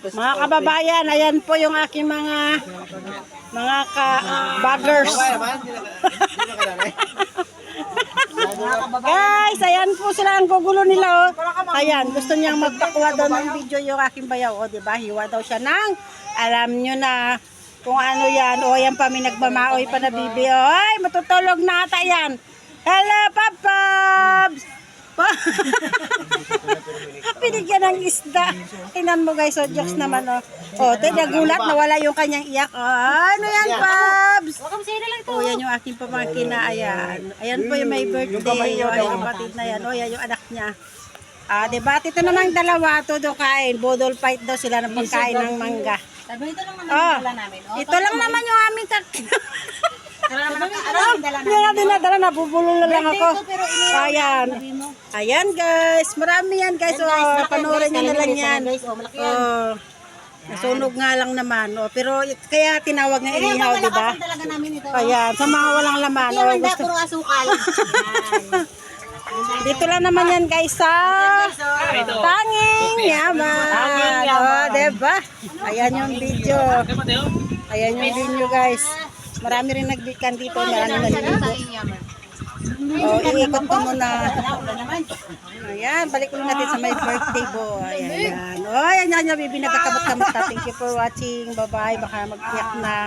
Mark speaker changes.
Speaker 1: Mga kababayan, ayan po yung aking mga baggers. Guys, ayan po sila ang gugulo nila. Oh. Ayan, gusto niyang magpakuha daw ng video yung aking bayaw. O, diba? Hiwa daw siya ng, alam nyo na kung ano yan. O, yan pa, may nagmamaoy pa na bibi. Ay, matutulog na ata yan. Hello, Papabs! Pinigyan ng isda. Tingnan mo guys, so jokes naman oh. Oh, nagulat, nawala yung kanyang iyak. Ano yan, Pabs? Oh, yan yung aking pamangkin na ayan. Ayan po yung may birthday. Oh, yung kapatid na yan. Oh, yan yung anak niya. Diba? Ito naman dalawa, todo kain. Bodol fight daw sila ng pagkain ng mangga.
Speaker 2: Sabi ito lang naman namin.
Speaker 1: Ito lang naman yung aming hindi na dinadala, nabubulol na lang ako. Ayan. Ayan guys, marami yan guys. Oh, panoorin nyo na lang yan. Oh, nasunog nga lang naman. Oh, pero kaya tinawag na inihaw, di ba? Ayan, sa mga walang laman. Oh, gusto.
Speaker 2: Puro asukal.
Speaker 1: Dito lang naman yan guys sa Tanging Yaman. Oh, diba? Ayan yung video. Ayan yung video guys. Marami rin nagbikan dito, marami naliligo. O, iikot ko muna. Ayan, balik ulit natin sa my birthday boy. Ayan, ayan. O, ayan, ayan, bibi, nagkakabot-kamot na. Thank you for watching. Bye-bye. Baka mag-iyak na.